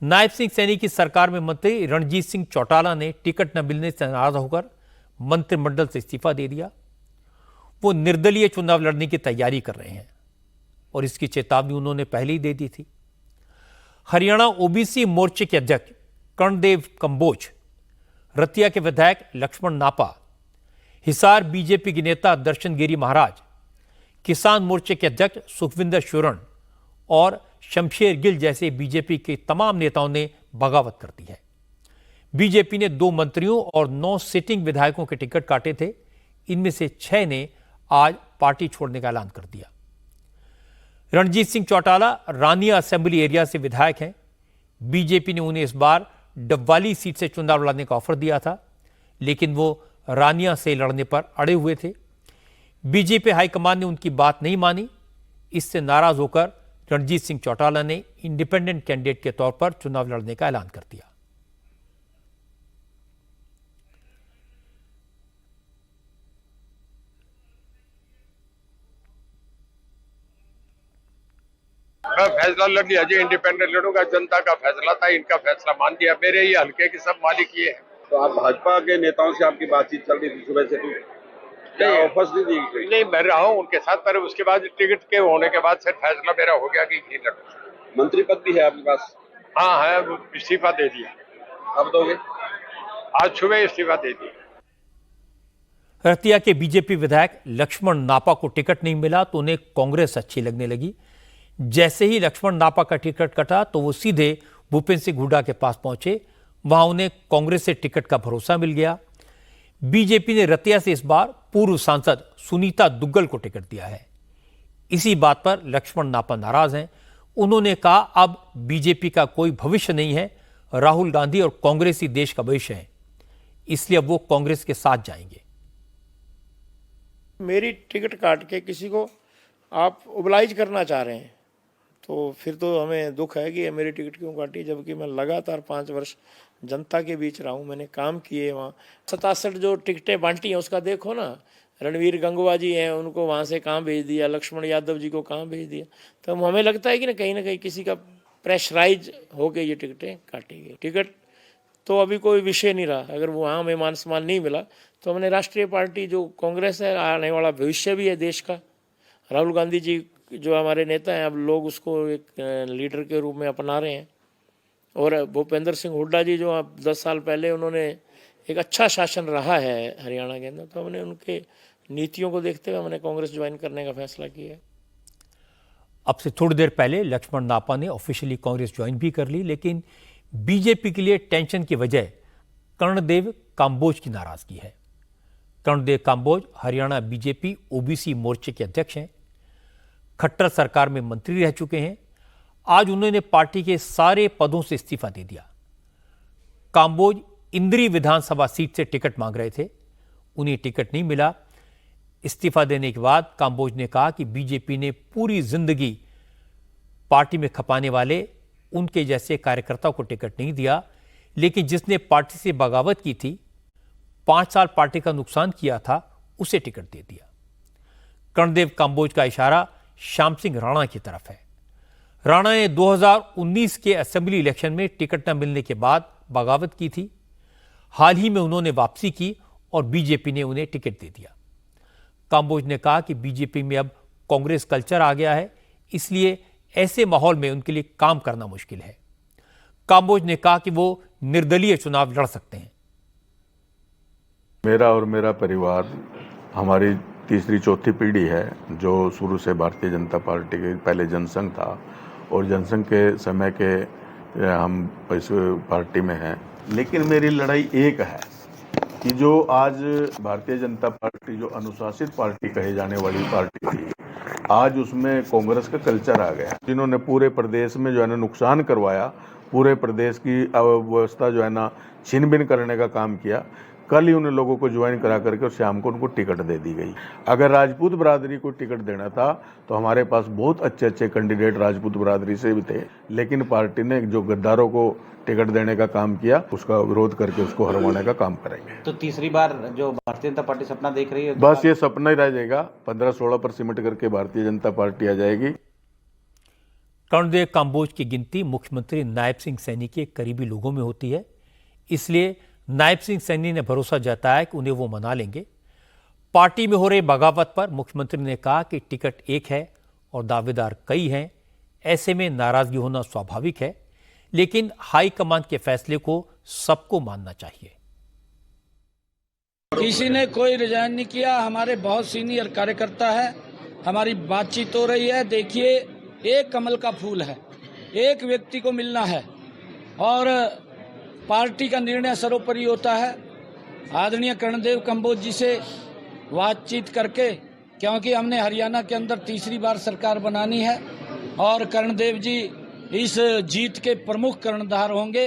नायब सिंह सैनी की सरकार में मंत्री रणजीत सिंह चौटाला ने टिकट न मिलने से नाराज होकर मंत्रिमंडल से इस्तीफा दे दिया। वो निर्दलीय चुनाव लड़ने की तैयारी कर रहे हैं और इसकी चेतावनी उन्होंने पहले ही दे दी थी। हरियाणा ओबीसी मोर्चे के अध्यक्ष कर्णदेव कंबोज, रतिया के विधायक लक्ष्मण नापा, हिसार बीजेपी के नेता दर्शन गिरी महाराज, किसान मोर्चे के अध्यक्ष सुखविंदर शूरण और शमशेर गिल जैसे बीजेपी के तमाम नेताओं ने बगावत कर दी है। बीजेपी ने 2 मंत्रियों और 9 सिटिंग विधायकों के टिकट काटे थे। इनमें से 6 ने आज पार्टी छोड़ने का ऐलान कर दिया। रणजीत सिंह चौटाला रानिया असेंबली एरिया से विधायक हैं। बीजेपी ने उन्हें इस बार डबवाली सीट से चुनाव लड़ने का ऑफर दिया था, लेकिन वो रानिया से लड़ने पर अड़े हुए थे। बीजेपी हाईकमान ने उनकी बात नहीं मानी। इससे नाराज होकर रणजीत सिंह चौटाला ने इंडिपेंडेंट कैंडिडेट के तौर पर चुनाव लड़ने का ऐलान कर दिया। मैं फैसला लड़ लिया जी, इंडिपेंडेंट लड़ूंगा। जनता का फैसला था, इनका फैसला मान दिया। मेरे ही हल्के के सब मालिक ये है। तो आप भाजपा के नेताओं से आपकी बातचीत चल रही थी सुबह से? क्या ऑफर्स नहीं दी गई? नहीं, मैं रहा हूँ उनके साथ, पर उसके बाद टिकट के होने के बाद से फैसला मेरा हो गया कि नहीं लड़ूंगा। मंत्री पद भी है आपके पास? हाँ है, इस्तीफा दे दिया। अब दोगे? आज सुबह इस्तीफा दे दिया। रतिया के बीजेपी विधायक लक्ष्मण नापा को टिकट नहीं मिला तो उन्हें कांग्रेस अच्छी लगने लगी। जैसे ही लक्ष्मण नापा का टिकट कटा तो वो सीधे भूपेंद्र सिंह हुड्डा के पास पहुंचे। वहां उन्हें कांग्रेस से टिकट का भरोसा मिल गया। बीजेपी ने रतिया से इस बार पूर्व सांसद सुनीता दुग्गल को टिकट दिया है। इसी बात पर लक्ष्मण नापा नाराज हैं। उन्होंने कहा, अब बीजेपी का कोई भविष्य नहीं है। राहुल गांधी और कांग्रेस ही देश का भविष्य है, इसलिए अब वो कांग्रेस के साथ जाएंगे। मेरी टिकट काट के किसी को आप ओबलाइज करना चाह रहे हैं तो फिर तो हमें दुख है कि मेरी टिकट क्यों काटी, जबकि मैं लगातार 5 वर्ष जनता के बीच रहा हूँ। मैंने काम किए वहाँ। 67 जो टिकटें बांटी हैं उसका देखो ना। रणवीर गंगवा जी हैं, उनको वहाँ से कहाँ भेज दिया, लक्ष्मण यादव जी को कहाँ भेज दिया। तो हमें लगता है कि ना कहीं किसी का प्रेशराइज होके ये टिकटें काटी गई। टिकट तो अभी कोई विषय नहीं रहा। अगर वो वहाँ हमें मान सम्मान नहीं मिला तो हमने राष्ट्रीय पार्टी जो कांग्रेस है, आने वाला भविष्य भी है देश का। राहुल गांधी जी जो हमारे नेता हैं, अब लोग उसको एक लीडर के रूप में अपना रहे हैं। और भूपेंद्र सिंह हुड्डा जी जो अब 10 साल पहले उन्होंने एक अच्छा शासन रहा है हरियाणा के अंदर, तो हमने उनके नीतियों को देखते हुए हमने कांग्रेस ज्वाइन करने का फैसला किया है। अब से थोड़ी देर पहले लक्ष्मण नापा ने ऑफिशियली कांग्रेस ज्वाइन भी कर ली, लेकिन बीजेपी के लिए टेंशन की वजह कर्णदेव काम्बोज की नाराजगी है। कर्णदेव काम्बोज हरियाणा बीजेपी ओबीसी मोर्चे के अध्यक्ष हैं। खट्टर सरकार में मंत्री रह चुके हैं। आज उन्होंने पार्टी के सारे पदों से इस्तीफा दे दिया। काम्बोज इंद्री विधानसभा सीट से टिकट मांग रहे थे, उन्हें टिकट नहीं मिला। इस्तीफा देने के बाद काम्बोज ने कहा कि बीजेपी ने पूरी जिंदगी पार्टी में खपाने वाले उनके जैसे कार्यकर्ताओं को टिकट नहीं दिया, लेकिन जिसने पार्टी से बगावत की थी, 5 साल पार्टी का नुकसान किया था, उसे टिकट दे दिया। कर्णदेव काम्बोज का इशारा श्याम सिंह राणा की तरफ है। राणा ने 2019 के असेंबली इलेक्शन में टिकट न मिलने के बाद बगावत की थी। हाल ही में उन्होंने वापसी की और बीजेपी ने उन्हें टिकट दे दिया। काम्बोज ने कहा कि बीजेपी में अब कांग्रेस कल्चर आ गया है, इसलिए ऐसे माहौल में उनके लिए काम करना मुश्किल है। काम्बोज ने कहा कि वो निर्दलीय चुनाव लड़ सकते हैं। मेरा और मेरा परिवार, हमारी तीसरी चौथी पीढ़ी है जो शुरू से भारतीय जनता पार्टी के, पहले जनसंघ था और जनसंघ के समय के हम इस पार्टी में हैं। लेकिन मेरी लड़ाई एक है कि जो आज भारतीय जनता पार्टी जो अनुशासित पार्टी कही जाने वाली पार्टी थी, आज उसमें कांग्रेस का कल्चर आ गया, जिन्होंने पूरे प्रदेश में जो है ना नुकसान करवाया, पूरे प्रदेश की अव्यवस्था जो है ना छीन बीन करने का काम किया। कल ही उन लोगों को ज्वाइन करा करके और शाम को उनको टिकट दे दी गई। अगर राजपूत बरादरी को टिकट देना था तो हमारे पास बहुत अच्छे अच्छे कैंडिडेट राजपूत बरादरी से भी थे, लेकिन पार्टी ने जो गद्दारों को टिकट देने का काम किया, उसका विरोध करके उसको हरवाने का काम करेंगे। तो तीसरी बार जो भारतीय जनता पार्टी सपना देख रही है, बस ये सपना ही रह जाएगा। 15-16 पर सिमट करके भारतीय जनता पार्टी आ जाएगी। कर्णदेव काम्बोज की गिनती मुख्यमंत्री नायब सिंह सैनी के करीबी लोगों में होती है, इसलिए नायब सिंह सैनी ने भरोसा जताया कि उन्हें वो मना लेंगे। पार्टी में हो रही बगावत पर मुख्यमंत्री ने कहा कि टिकट एक है और दावेदार कई हैं, ऐसे में नाराजगी होना स्वाभाविक है, लेकिन हाईकमान के फैसले को सबको मानना चाहिए। किसी ने कोई रिजाइन नहीं किया, हमारे बहुत सीनियर कार्यकर्ता है, हमारी बातचीत हो रही है। देखिए, एक कमल का फूल है, एक व्यक्ति को मिलना है और पार्टी का निर्णय सर्वोपरि होता है। आदरणीय कर्णदेव काम्बोज जी से बातचीत करके, क्योंकि हमने हरियाणा के अंदर तीसरी बार सरकार बनानी है और कर्णदेव जी इस जीत के प्रमुख कर्णधार होंगे।